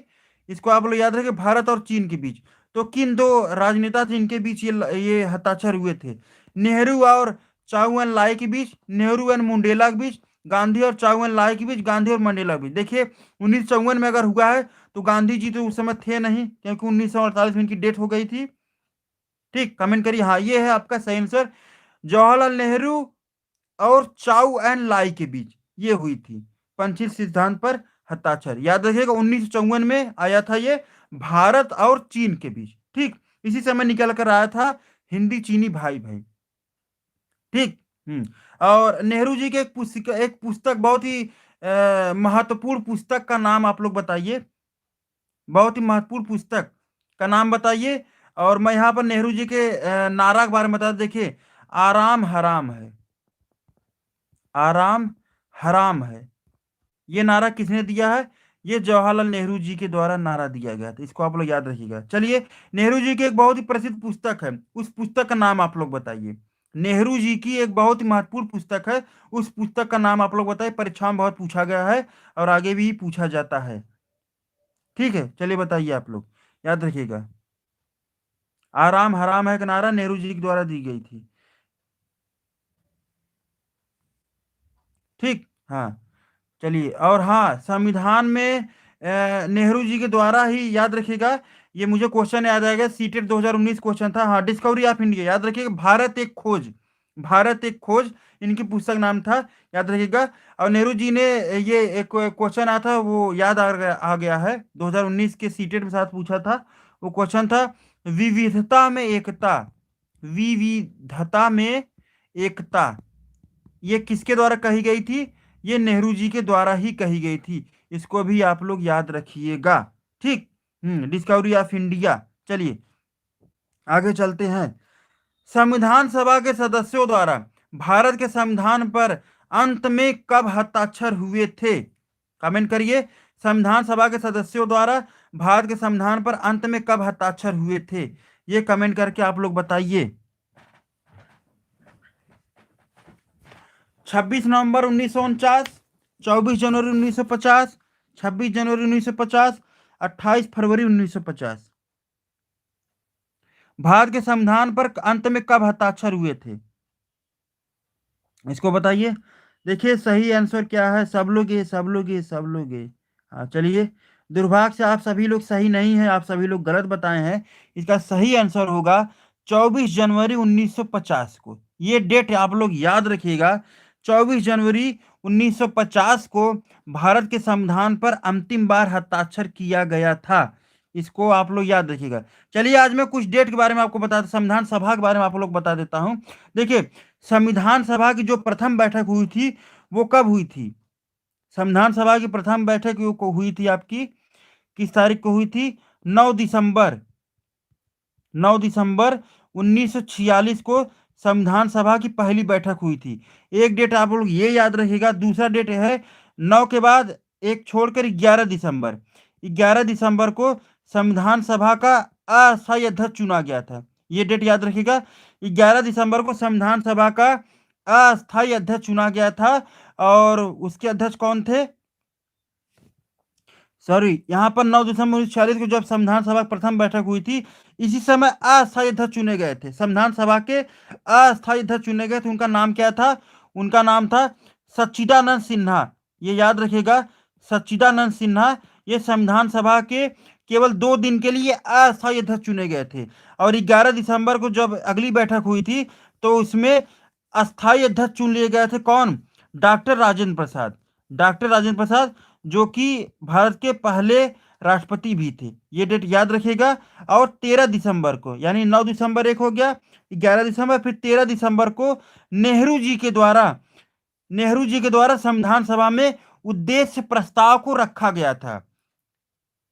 इसको आप लोग याद रखें, भारत और चीन के बीच। तो किन 2 राजनेता थे इनके बीच ये हस्ताक्षर हुए थे, नेहरू और चाउ एन लाई के बीच, नेहरू एंड मंडेला के बीच, गांधी और चाउ एन लाई के बीच, गांधी और मंडेला के बीच। देखिए 1954 में अगर हुआ है तो गांधी जी तो उस समय थे नहीं, क्योंकि 1948 में इनकी डेथ हो गई थी, ठीक। कमेंट करिए, हाँ ये है आपका सही आंसर। जवाहरलाल नेहरू और चाउ एन लाई के बीच ये हुई थी पंचशील सिद्धांत पर हस्ताक्षर। याद रखिएगा 1954 में आया था ये, भारत और चीन के बीच, ठीक। इसी समय निकल कर आया था हिंदी चीनी भाई भाई, ठीक। और नेहरू जी के एक पुस्तक बहुत ही महत्वपूर्ण पुस्तक का नाम आप लोग बताइए, बहुत ही महत्वपूर्ण पुस्तक का नाम बताइए। और मैं यहाँ पर नेहरू जी के नारा के बारे में बता, देखिए, आराम हराम है, आराम हराम है, ये नारा किसने दिया है, ये जवाहरलाल नेहरू जी के द्वारा नारा दिया गया था। इसको आप लोग याद रखिएगा। चलिए, नेहरू जी की एक बहुत ही प्रसिद्ध पुस्तक है, उस पुस्तक का नाम आप लोग बताइए। नेहरू जी की एक बहुत ही महत्वपूर्ण पुस्तक है, उस पुस्तक का नाम आप लोग बताइए। परीक्षा में बहुत पूछा गया है और आगे भी पूछा जाता है, ठीक है। चलिए बताइए आप लोग, याद रखिएगा। आराम हराम है का नारा नेहरू जी के द्वारा दी गई थी, ठीक। हाँ, चलिए, और हाँ संविधान में नेहरू जी के द्वारा ही, याद रखिएगा, ये मुझे क्वेश्चन याद आएगा, सीटेट 2019 क्वेश्चन था, हाँ, डिस्कवरी ऑफ इंडिया, याद रखिएगा, भारत एक खोज, भारत एक खोज इनकी पुस्तक नाम था, याद रखिएगा। और नेहरू जी ने ये एक क्वेश्चन आया था, वो याद आ गया है, 2019 के सीटेट के साथ पूछा था। वो क्वेश्चन था, विविधता में एकता, विविधता में एकता, ये किसके द्वारा कही गई थी? ये नेहरू जी के द्वारा ही कही गई थी। इसको भी आप लोग याद रखिएगा। ठीक। Discovery of India. चलिए आगे चलते हैं। संविधान सभा के सदस्यों द्वारा भारत के संविधान पर अंत में कब हस्ताक्षर हुए थे? कमेंट करिए। संविधान सभा के सदस्यों द्वारा भारत के संविधान पर अंत में कब हस्ताक्षर हुए थे? ये कमेंट करके आप लोग बताइए। 26 नवंबर 1949, 24 जनवरी 1950, 26 जनवरी 1950, 28 फरवरी 1950। भारत के संविधान पर अंत में कब हस्ताक्षर हुए थे? इसको बताइए। देखिए सही आंसर क्या है? सब लोग ये, सब लोग ये, सब लोग ये। हाँ चलिए, दुर्भाग्य से आप सभी लोग सही नहीं है, आप सभी लोग गलत बताए हैं। इसका सही आंसर होगा 24 जनवरी 1950 को। ये डेट आप लोग याद रखिएगा। 24 जनवरी 1950 को भारत के संविधान पर अंतिम बार हस्ताक्षर किया गया था। इसको आप लोग याद रखिएगा। चलिए आज मैं कुछ डेट के बारे में आपको बता, संविधान सभा के बारे में आप लोग बता देता हूँ। देखिए संविधान सभा की जो प्रथम बैठक हुई थी वो कब हुई थी? संविधान सभा की प्रथम बैठक को हुई थी आपकी किस तारीख को हुई थी? 9 दिसंबर, 9 दिसंबर 1946 को संविधान सभा की पहली बैठक हुई थी। एक डेट आप लोग ये याद रखिएगा। दूसरा डेट है 9 के बाद एक छोड़कर 11 दिसंबर, 11 दिसंबर को संविधान सभा का अस्थायी अध्यक्ष चुना गया था। ये डेट याद रखिएगा। 11 दिसंबर को संविधान सभा का अस्थायी अध्यक्ष चुना गया था। और उसके अध्यक्ष कौन थे? सॉरी, यहाँ पर 9 दिसंबर 1946 को जब संविधान सभा की प्रथम बैठक हुई थी, इसी समय अस्थायी अध्यक्ष चुने गए थे। संविधान सभा के अस्थायी अध्यक्ष चुने गए थे। उनका नाम क्या था? उनका नाम था सच्चिदानंद सिन्हा। ये याद रखिएगा, सच्चिदानंद सिन्हा। ये संविधान सभा के केवल 2 दिन के लिए अस्थायी अध्यक्ष चुने गए थे। और 11 दिसंबर को जब अगली बैठक हुई थी तो उसमें अस्थायी अध्यक्ष चुन लिए गए थे। कौन? डॉक्टर राजेंद्र प्रसाद। डॉक्टर राजेंद्र प्रसाद जो कि भारत के पहले राष्ट्रपति भी थे। ये डेट याद रखिएगा। और 13 दिसंबर को, यानी 9 दिसंबर एक हो गया, 11 दिसंबर, फिर 13 दिसंबर को नेहरू जी के द्वारा संविधान सभा में उद्देश्य प्रस्ताव को रखा गया था।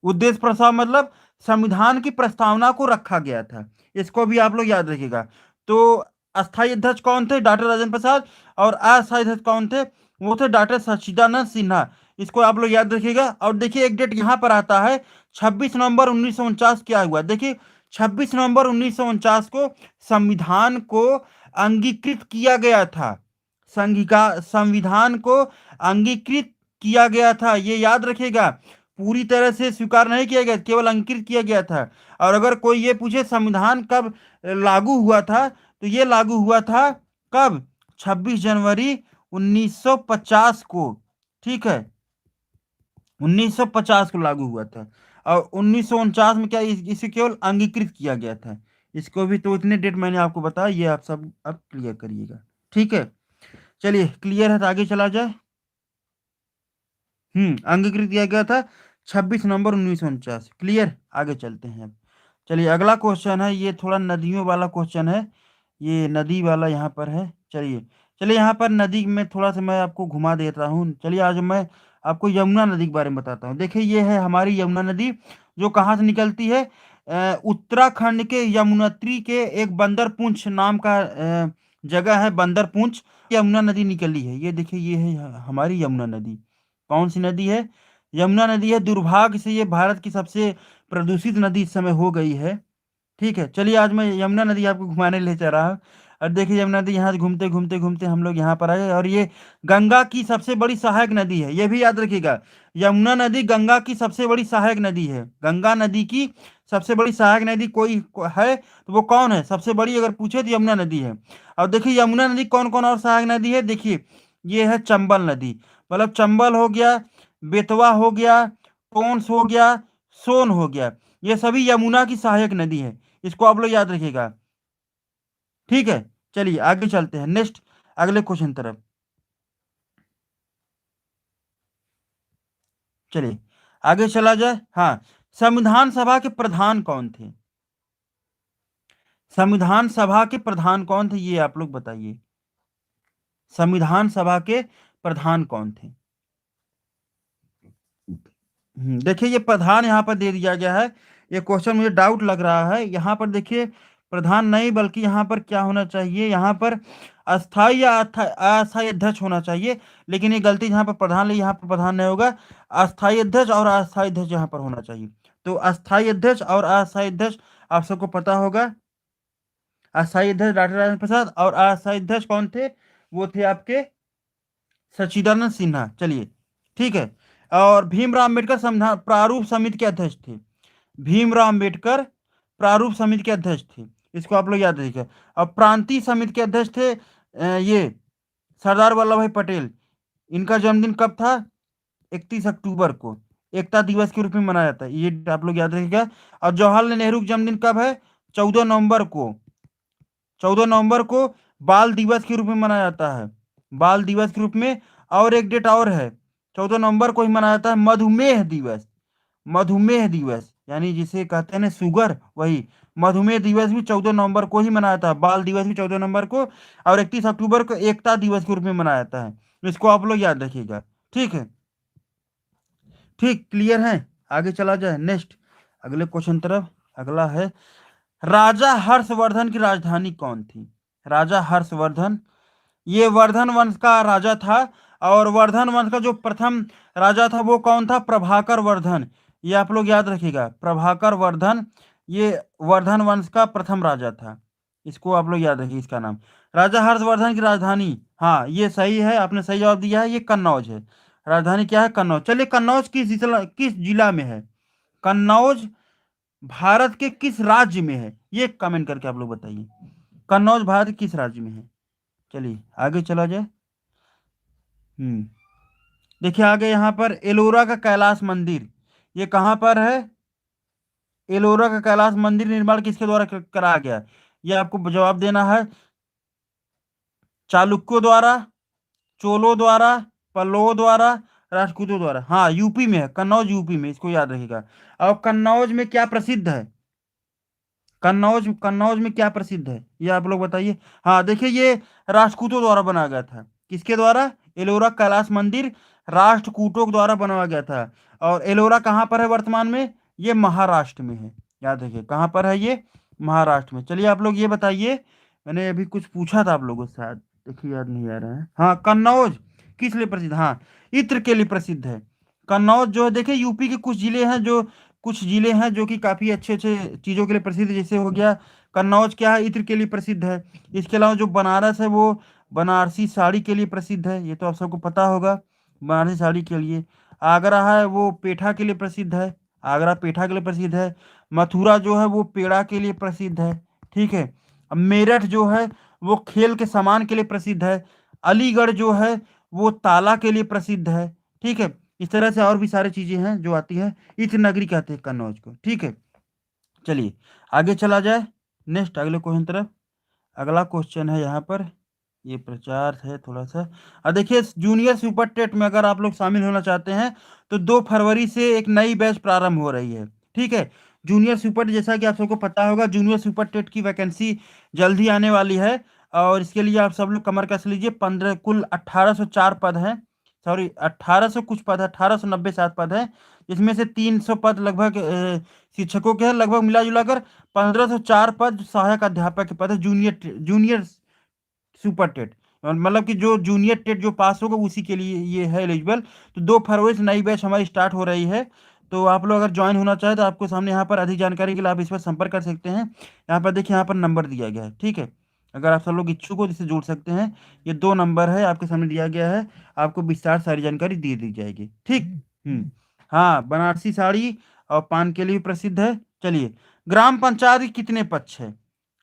उद्देश्य प्रस्ताव मतलब संविधान की प्रस्तावना को रखा गया था। इसको भी आप लोग याद रखिएगा। तो अस्थायी अध्यक्ष कौन थे? डॉक्टर राजेंद्र प्रसाद। और अस्थायी अध्यक्ष कौन थे? वो थे डॉक्टर सच्चिदानंद सिन्हा। इसको आप लोग याद रखिएगा। और देखिए एक डेट यहाँ पर आता है 26 नवंबर 1949। क्या हुआ? देखिए 26 नवंबर 1949 को संविधान को अंगीकृत किया गया था। संविधान को अंगीकृत किया गया था, ये याद रखिएगा। पूरी तरह से स्वीकार नहीं किया गया, केवल अंकित किया गया था। और अगर कोई ये पूछे संविधान कब लागू हुआ था, तो ये लागू हुआ था कब? 26 जनवरी 1950 को। ठीक है, 1950 को लागू हुआ था। और 1949 में क्या इसे केवल अंगीकृत किया गया था। इसको भी, तो इतने डेट मैंने आपको बताया, ये आप सब अब क्लियर करिएगा। ठीक है, चलिए क्लियर है तो आगे चला जाए। अंगीकृत किया गया था 26 नवंबर 1949। क्लियर, आगे चलते हैं अब। चलिए अगला क्वेश्चन है, ये थोड़ा नदियों वाला क्वेश्चन है। ये नदी वाला यहाँ पर है। चलिए चलिए यहाँ पर नदी में थोड़ा सा मैं आपको घुमा देता हूँ। चलिए आज मैं आपको यमुना नदी के बारे में बताता हूँ। देखिए ये है हमारी यमुना नदी, जो कहाँ से निकलती है? उत्तराखंड के यमुनोत्री के एक बंदरपुंछ नाम का जगह है, बंदरपुंछ। यमुना नदी निकली है। ये देखिए ये है हमारी यमुना नदी। कौन सी नदी है? यमुना नदी है। दुर्भाग्य से ये भारत की सबसे प्रदूषित नदी इस समय हो गई है। ठीक है, चलिए आज मैं यमुना नदी आपको घुमाने ले जा रहा हूँ। और देखिए यमुना नदी यहाँ से घूमते घूमते घूमते हम लोग यहाँ पर आए। और ये गंगा की सबसे बड़ी सहायक नदी है, ये भी याद रखिएगा। यमुना नदी गंगा की सबसे बड़ी सहायक नदी है। गंगा नदी की सबसे बड़ी सहायक नदी है तो वो कौन है? सबसे बड़ी अगर पूछे तो यमुना नदी है। और देखिए यमुना नदी कौन कौन और सहायक नदी है? देखिए ये है चंबल नदी, मतलब चंबल हो गया, बेतवा हो गया, टोंस हो गया, सोन हो गया। ये सभी यमुना की सहायक नदी है। इसको आप लोग याद रखिएगा। ठीक है, चलिए आगे चलते हैं नेक्स्ट, अगले क्वेश्चन तरफ। चलिए आगे चला जाए। हाँ, संविधान सभा के प्रधान कौन थे? संविधान सभा के प्रधान कौन थे, ये आप लोग बताइए। संविधान सभा के प्रधान कौन थे? देखिए ये प्रधान यहाँ पर दे दिया गया है। ये क्वेश्चन मुझे डाउट लग रहा है। यहाँ पर देखिए प्रधान नहीं, बल्कि यहाँ पर क्या होना चाहिए, यहाँ पर अस्थाई या अस्थाई अध्यक्ष होना चाहिए। लेकिन ये गलती, यहाँ पर प्रधान ले, यहाँ पर प्रधान नहीं होगा। अस्थाई अध्यक्ष और अस्थाई अध्यक्ष यहाँ पर होना चाहिए। तो अस्थाई अध्यक्ष और अस्थाई अध्यक्ष आप सबको पता होगा। अस्थाई अध्यक्ष डॉक्टर राजेंद्र प्रसाद, और अस्थाई अध्यक्ष कौन थे? वो थे आपके सच्चिदानंद सिन्हा। चलिए ठीक है। और भीमराव अम्बेडकर संविधान प्रारूप समिति के अध्यक्ष थे। भीमराव अम्बेडकर प्रारूप समिति के अध्यक्ष थे, इसको आप लोग याद रखिएगा। और प्रांतीय समिति के अध्यक्ष थे ये सरदार वल्लभ भाई पटेल। इनका जन्मदिन कब था? 31 अक्टूबर को एकता दिवस के रूप में मनाया जाता है, ये आप लोग याद रखिएगा। और जवाहरलाल नेहरू का जन्मदिन कब है? 14 नवंबर को। 14 नवंबर को बाल दिवस के रूप में मनाया जाता है, बाल दिवस के रूप में। और एक डेट और है, 14 नवंबर को ही मनाया जाता है मधुमेह दिवस। मधुमेह दिवस यानी जिसे कहते हैं ना शुगर, वही मधुमेह दिवस भी 14 नवंबर को ही मनाया जाता है। बाल दिवस भी 14 नवंबर को, और 31 अक्टूबर को एकता दिवस के रूप में मनाया जाता है। इसको आप लोग याद रखिएगा, ठीक है। ठीक, क्लियर है। आगे चला जाए नेक्स्ट, अगले क्वेश्चन तरफ। अगला है, राजा हर्षवर्धन की राजधानी कौन थी? राजा हर्षवर्धन, ये वर्धन वंश का राजा था। और वर्धन वंश का जो प्रथम राजा था वो कौन था? प्रभाकर वर्धन। ये आप लोग याद रखिएगा, प्रभाकर वर्धन, ये वर्धन वंश का प्रथम राजा था। इसको आप लोग याद रखिए, इसका नाम। राजा हर्षवर्धन की राजधानी, हाँ ये सही है, आपने सही जवाब दिया है, ये कन्नौज है। राजधानी क्या है? कन्नौज। चलिए कन्नौज किस जिला में है? कन्नौज भारत के किस राज्य में है, ये कमेंट करके आप लोग बताइए। कन्नौज भारत के किस राज्य में है? चलिए आगे चला जाए। हम्म देखिए आगे यहाँ पर एलोरा का कैलाश मंदिर, ये कहाँ पर है? एलोरा का कैलाश मंदिर निर्माण किसके द्वारा कराया गया? ये आपको जवाब देना है। चालुक्यों द्वारा, चोलों द्वारा, पल्लवों द्वारा, राष्ट्रकूटों द्वारा। हाँ यूपी में है, कन्नौज यूपी में, इसको याद रखिएगा। और कन्नौज में क्या प्रसिद्ध है? कन्नौज कन्नौज में क्या प्रसिद्ध है, ये आप लोग बताइए। हाँ देखिए ये राष्ट्रकूटों द्वारा बनाया गया था। किसके द्वारा? एलोरा कैलाश मंदिर राष्ट्रकूटों के द्वारा बनाया गया था। और एलोरा कहाँ पर है वर्तमान में? ये महाराष्ट्र में है, याद रखिए कहाँ पर है ये? महाराष्ट्र में। चलिए आप लोग ये बताइए, मैंने अभी कुछ पूछा था आप लोगों से शायद, देखिए याद नहीं आ रहा है। हाँ कन्नौज किस लिए प्रसिद्ध? हाँ इत्र के लिए प्रसिद्ध है। कन्नौज जो है, देखिए यूपी के कुछ जिले हैं जो कि काफ़ी अच्छे अच्छे चीज़ों के लिए प्रसिद्ध है। जैसे हो गया कन्नौज, क्या है? इत्र के लिए प्रसिद्ध है। इसके अलावा जो बनारस है वो बनारसी साड़ी के लिए प्रसिद्ध है, ये तो आप सबको पता होगा, बनारसी साड़ी के लिए। आगरा है वो पेठा के लिए प्रसिद्ध है, आगरा पेठा के लिए प्रसिद्ध है। मथुरा जो है वो पेड़ा के लिए प्रसिद्ध है, ठीक है। अब मेरठ जो है वो खेल के सामान के लिए प्रसिद्ध है। अलीगढ़ जो है वो ताला के लिए प्रसिद्ध है, ठीक है। इस तरह से और भी सारी चीज़ें हैं जो आती हैं, इत्र नगरी कहते हैं कन्नौज को, ठीक है। चलिए आगे चला जाए नेक्स्ट, अगले क्वेश्चन तरफ। अगला क्वेश्चन है यहाँ पर, ये प्रचार है थोड़ा सा। अब देखिए जूनियर सुपर टेट में अगर आप लोग शामिल होना चाहते हैं तो 2 फरवरी से एक नई बैच प्रारंभ हो रही है, ठीक है। जूनियर सुपर, जैसा कि आप सबको पता होगा, जूनियर सुपर टेट की वैकेंसी जल्द ही आने वाली है। और इसके लिए आप सब लोग कमर कस लीजिए। 15 कुल 1804 पद हैं, सॉरी 1800 कुछ पद है, 1897 पद है। इसमें से 300 पद लगभग शिक्षकों के हैं, लगभग मिला जुला कर 1504 पद जो सहायक अध्यापक के पद है, जूनियर जूनियर सुपर टेट। मतलब कि जो जूनियर टेट जो पास होगा उसी के लिए ये है एलिजिबल। तो 2 फरवरी से नई बैच हमारी स्टार्ट हो रही है। तो आप लोग अगर ज्वाइन होना चाहें तो आपको सामने यहाँ पर अधिक जानकारी के लिए आप इस पर संपर्क कर सकते हैं। यहाँ पर देखिए, यहाँ पर नंबर दिया गया है, ठीक है। अगर आप सब लोग इच्छुक हो जिससे जुड़ सकते हैं, ये 2 नंबर है आपके सामने दिया गया है। आपको विस्तार सारी जानकारी दे दी जाएगी, ठीक। हाँ बनारसी साड़ी और पान के लिए भी प्रसिद्ध है। चलिए, ग्राम पंचायत के कितने पक्ष है?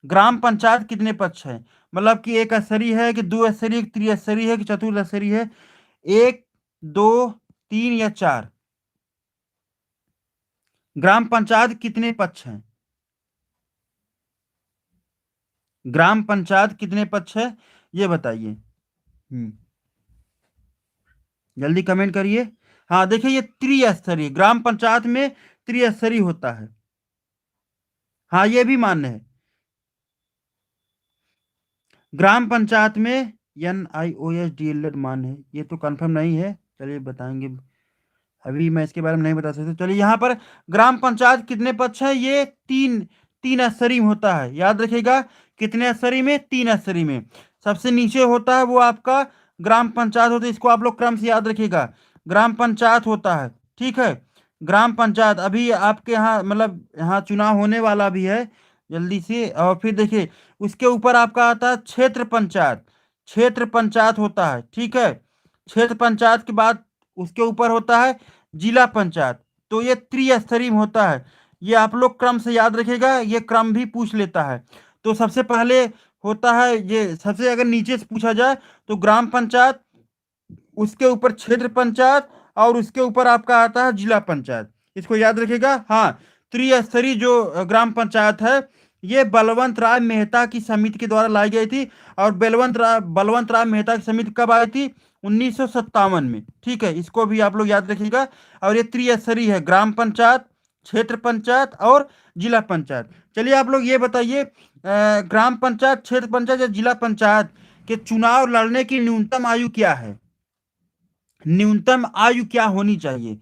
ग्राम पंचायत कितने पक्ष है? मतलब कि एक स्तरीय है कि 2 स्तरीय, त्रिस्तरीय है कि चतुर्स्तरीय है? 1, 2, 3 या 4? ग्राम पंचायत कितने पक्ष हैं? ग्राम पंचायत कितने पक्ष है, ये बताइए। जल्दी कमेंट करिए। हाँ देखिए ये त्रिस्तरीय, ग्राम पंचायत में त्रिस्तरीय होता है। हाँ ये भी मान्य है। ग्राम पंचायत में NIOSDLED मान है, ये तो कंफर्म नहीं है, चलिए बताएंगे, अभी मैं इसके बारे में नहीं बता सकता। चलिए यहाँ पर ग्राम पंचायत कितने पक्ष है, ये तीन, तीन स्तरीय में होता है, याद रखिएगा, कितने स्तरीय में, तीन स्तरीय में। सबसे नीचे होता है वो आपका ग्राम पंचायत होता है, इसको आप लोग क्रम से याद रखिएगा, ग्राम पंचायत होता है, ठीक है। ग्राम पंचायत अभी आपके यहाँ मतलब यहाँ चुनाव होने वाला भी है जल्दी से। और फिर देखिए उसके ऊपर आपका आता है क्षेत्र पंचायत, क्षेत्र पंचायत होता है, ठीक है। क्षेत्र पंचायत के बाद उसके ऊपर होता है जिला पंचायत। तो ये त्रिस्तरीय में होता है, ये आप लोग क्रम से याद रखिएगा, ये क्रम भी पूछ लेता है। तो सबसे पहले होता है ये, सबसे अगर नीचे से पूछा जाए तो ग्राम पंचायत, उसके ऊपर क्षेत्र पंचायत, और उसके ऊपर आपका आता है जिला पंचायत, इसको याद रखिएगा। हाँ, त्रिस्तरीय जो ग्राम पंचायत है, ये बलवंत राय मेहता की समिति के द्वारा लाई गई थी। और बलवंत राय मेहता की समिति कब आई थी, 1957 में, ठीक है, इसको भी आप लोग याद रखिएगा। और ये त्रिस्तरीय है, ग्राम पंचायत, क्षेत्र पंचायत और जिला पंचायत। चलिए आप लोग ये बताइए, ग्राम पंचायत, क्षेत्र पंचायत या जिला पंचायत के चुनाव लड़ने की न्यूनतम आयु क्या है, न्यूनतम आयु क्या होनी चाहिए।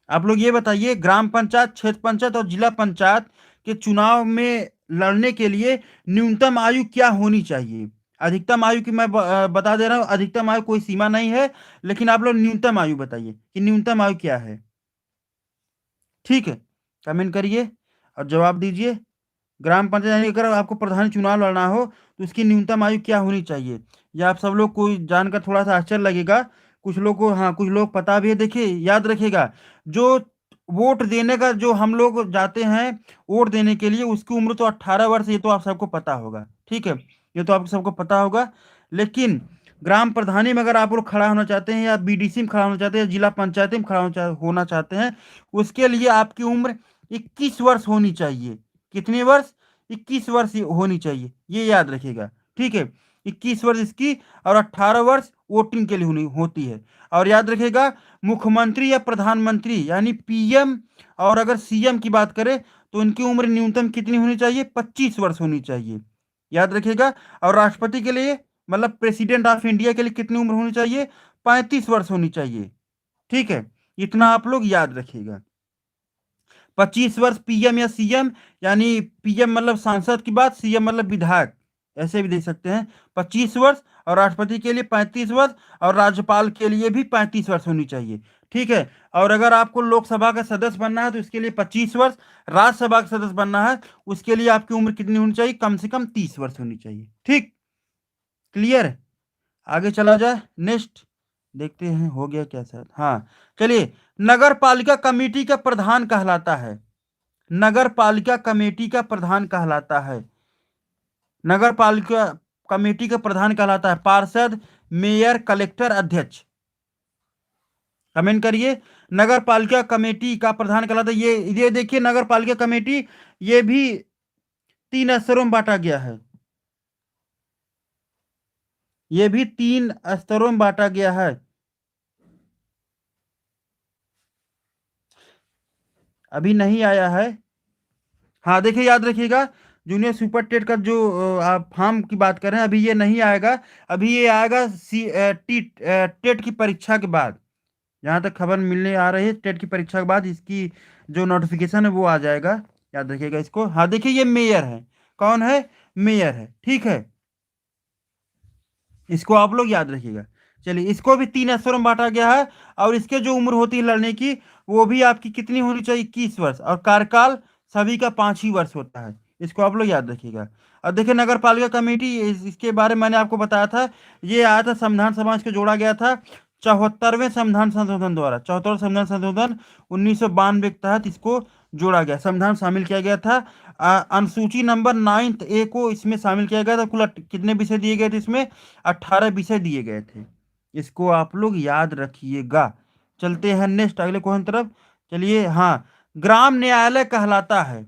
आप लोग ये बताइए, ग्राम पंचायत, क्षेत्र पंचायत और जिला पंचायत के चुनाव में लड़ने के लिए न्यूनतम आयु क्या होनी चाहिए। अधिकतम आयु की मैं बता दे रहा हूँ, अधिकतम आयु कोई सीमा नहीं है, लेकिन आप लोग न्यूनतम आयु बताइए कि न्यूनतम आयु क्या है, ठीक है। कमेंट करिए और जवाब दीजिए। ग्राम पंचायत यानी अगर आपको प्रधान चुनाव लड़ना हो तो उसकी न्यूनतम आयु क्या होनी चाहिए। या आप सब लोग को जानकर थोड़ा सा आश्चर्य लगेगा, कुछ लोग को, हाँ कुछ लोग पता भी है। देखिए याद रखिएगा, जो वोट देने का, जो हम लोग जाते हैं वोट देने के लिए, उसकी उम्र तो 18 वर्ष, ये तो आप सबको पता होगा, ठीक है, ये तो आप सबको पता होगा। लेकिन ग्राम प्रधानी में अगर आप लोग खड़ा होना चाहते हैं, या BDC में खड़ा होना चाहते हैं, या जिला पंचायती में खड़ा होना चाहते हैं, उसके लिए आपकी उम्र 21 वर्ष होनी चाहिए। कितने वर्ष, 21 वर्ष होनी चाहिए, ये याद रखिएगा, ठीक है। 21 वर्ष इसकी, और 18 वर्ष वोटिंग के लिए होनी होती है। और याद रखिएगा, मुख्यमंत्री या प्रधानमंत्री यानी PM, और अगर CM की बात करें तो इनकी उम्र न्यूनतम कितनी होनी चाहिए, 25 वर्ष होनी चाहिए, याद रखिएगा। और राष्ट्रपति के लिए, मतलब प्रेसिडेंट ऑफ इंडिया के लिए कितनी उम्र होनी चाहिए, 35 वर्ष होनी चाहिए, ठीक है। इतना आप लोग याद रखिएगा। 25 वर्ष PM या CM, यानी PM मतलब सांसद की बात, CM मतलब विधायक, ऐसे भी देख सकते हैं। 25 वर्ष, और राष्ट्रपति के लिए 35 वर्ष, और राज्यपाल के लिए भी 35 वर्ष होनी चाहिए, ठीक है। और अगर आपको लोकसभा का सदस्य बनना है तो उसके लिए 25 वर्ष, राज्यसभा का सदस्य बनना है उसके लिए आपकी उम्र कितनी होनी चाहिए, कम से कम 30 वर्ष होनी चाहिए, ठीक। क्लियर है, आगे चला जाए, नेक्स्ट देखते हैं हो गया क्या सर, हाँ। चलिए, नगर पालिका कमेटी का प्रधान कहलाता है, नगर पालिका कमेटी का प्रधान कहलाता है, नगर पालिका कमेटी का प्रधान कहलाता है पार्षद, मेयर, कलेक्टर, अध्यक्ष। कमेंट करिए, नगर पालिका कमेटी का प्रधान कहलाता है, ये देखिए नगर पालिका कमेटी, ये भी 3 स्तरों में बांटा गया है, ये भी 3 स्तरों में बांटा गया है। अभी नहीं आया है, हाँ देखिए याद रखिएगा, जूनियर सुपर टेट का जो आप फॉर्म की बात कर रहे हैं, अभी ये नहीं आएगा, अभी ये आएगा टेट की परीक्षा के बाद, जहाँ तक खबर मिलने आ रही है, टेट की परीक्षा के बाद इसकी जो नोटिफिकेशन है वो आ जाएगा, याद रखिएगा इसको। हाँ देखिए, ये मेयर है, कौन है, मेयर है, ठीक है, इसको आप लोग याद रखिएगा। चलिए, इसको भी 3 स्तरों में बांटा गया है, और इसके जो उम्र होती है लड़ने की, वो भी आपकी कितनी होनी चाहिए, 21 वर्ष, और कार्यकाल सभी का 5 ही वर्ष होता है, इसको आप लोग याद रखिएगा। अब देखिए, नगर पालिका कमेटी, इसके बारे में मैंने आपको बताया था, ये आया था संविधान सभा, इसको जोड़ा गया था 74वें संविधान संशोधन द्वारा, 74वें संविधान संशोधन 1992 के तहत इसको जोड़ा गया, संविधान शामिल किया गया था। अनुसूची नंबर 9A को इसमें शामिल किया गया था। कुल कितने विषय दिए गए थे इसमें, 18 विषय दिए गए थे, इसको आप लोग याद रखिएगा। चलते हैं नेक्स्ट अगले क्वेश्चन तरफ। चलिए, हाँ, ग्राम न्यायालय कहलाता है,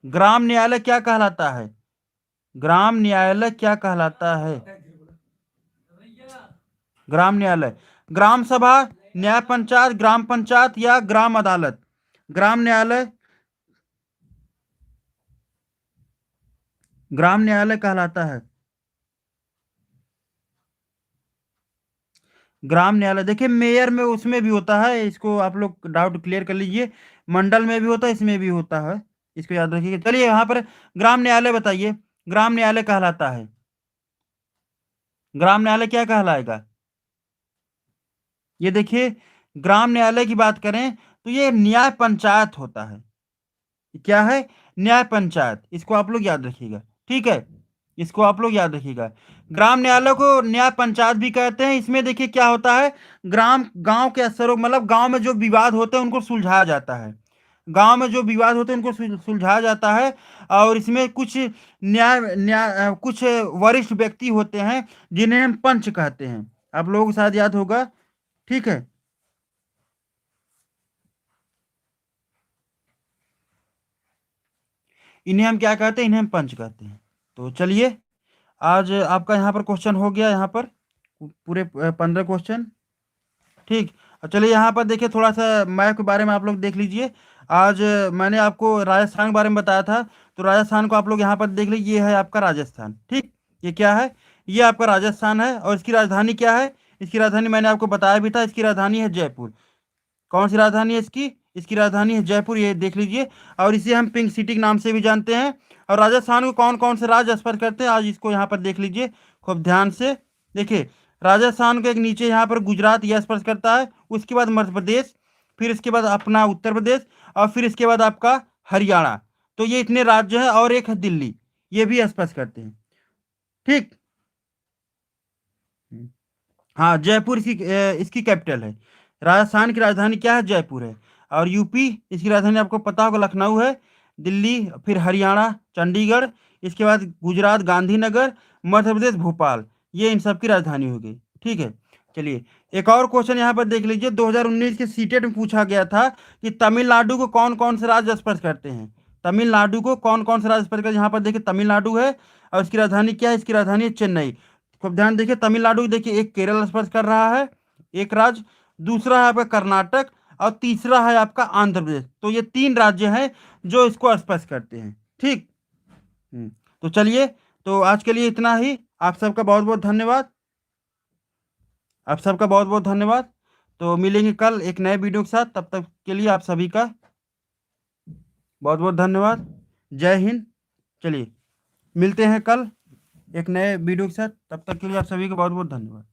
ग्राम न्यायालय क्या कहलाता है, ग्राम न्यायालय क्या कहलाता है, ग्राम न्यायालय, ग्राम सभा, न्याय पंचायत, ग्राम पंचायत या ग्राम अदालत, ग्राम न्यायालय, ग्राम न्यायालय कहलाता है। ग्राम न्यायालय देखिए, मेयर में उसमें भी होता है, इसको आप लोग डाउट क्लियर कर लीजिए। मंडल में भी होता है, इसमें भी होता है, इसको याद रखिए। चलिए यहाँ पर ग्राम न्यायालय बताइए, ग्राम न्यायालय कहलाता है, ग्राम न्यायालय क्या कहलाएगा? ये देखिए, ग्राम न्यायालय की बात करें तो ये न्याय पंचायत होता है। क्या है? न्याय पंचायत, इसको आप लोग याद रखिएगा। ठीक है, इसको आप लोग याद रखिएगा। ग्राम न्यायालय को न्याय पंचायत भी कहते हैं। इसमें देखिए क्या होता है, ग्राम गांव के स्तरों, मतलब गांव में जो विवाद होते हैं उनको सुलझाया जाता है। गांव में जो विवाद होते हैं उनको सुलझाया जाता है। और इसमें कुछ कुछ वरिष्ठ व्यक्ति होते हैं जिन्हें हम पंच कहते हैं, आप लोगों को शायद याद होगा। ठीक है, इन्हें हम क्या कहते हैं? इन्हें हम पंच कहते हैं। तो चलिए, आज आपका यहाँ पर क्वेश्चन हो गया, यहाँ पर पूरे 15 क्वेश्चन। ठीक। और चलिए यहाँ पर देखिए, थोड़ा सा मैप के बारे में आप लोग देख लीजिए। आज मैंने आपको राजस्थान के बारे में बताया था, तो राजस्थान को आप लोग यहाँ पर देख लीजिए, ये है आपका राजस्थान। ठीक, ये क्या है? ये आपका राजस्थान है। और इसकी राजधानी क्या है? इसकी राजधानी मैंने आपको बताया भी था, इसकी राजधानी है जयपुर। कौन सी राजधानी है इसकी? इसकी राजधानी है जयपुर, ये देख लीजिए। और इसे हम पिंक सिटी के नाम से भी जानते हैं। और राजस्थान को कौन कौन से राज्य स्पर्श करते हैं, आज इसको यहाँ पर देख लीजिए खूब ध्यान से। देखिए, राजस्थान को एक नीचे यहाँ पर गुजरात यह स्पर्श करता है, उसके बाद मध्य प्रदेश, फिर इसके बाद अपना उत्तर प्रदेश, और फिर इसके बाद आपका हरियाणा। तो ये इतने राज्य हैं, और एक है दिल्ली, ये भी स्पर्श करते हैं। ठीक। हाँ, जयपुर इसकी कैपिटल है। राजस्थान की राजधानी क्या है? जयपुर है। और यूपी, इसकी राजधानी आपको पता होगा लखनऊ है। दिल्ली, फिर हरियाणा चंडीगढ़, इसके बाद गुजरात गांधीनगर, मध्य प्रदेश भोपाल, ये इन सब की राजधानी हो गई। ठीक है। चलिए, एक और क्वेश्चन यहाँ पर देख लीजिए, 2019 के सीटेट में पूछा गया था कि तमिलनाडु को कौन कौन से राज्य स्पर्श करते हैं। तमिलनाडु को कौन कौन से राज्य स्पर्श करते हैं? यहाँ पर देखिए, तमिलनाडु है। और इसकी राजधानी क्या है? इसकी राजधानी है चेन्नई। खूब ध्यान देखिए, तमिलनाडु देखिए, एक केरल स्पर्श कर रहा है, एक राज्य। दूसरा है आपका कर्नाटक, और तीसरा है आपका आंध्र प्रदेश। तो ये तीन राज्य हैं जो इसको स्पर्श करते हैं। ठीक। तो चलिए, तो आज के लिए इतना ही। आप सबका बहुत बहुत धन्यवाद। आप सबका बहुत बहुत धन्यवाद। तो मिलेंगे कल एक नए वीडियो के साथ, तब तक के लिए आप सभी का बहुत बहुत धन्यवाद। जय हिंद। चलिए, मिलते हैं कल एक नए वीडियो के साथ, तब तक के लिए आप सभी का बहुत बहुत धन्यवाद।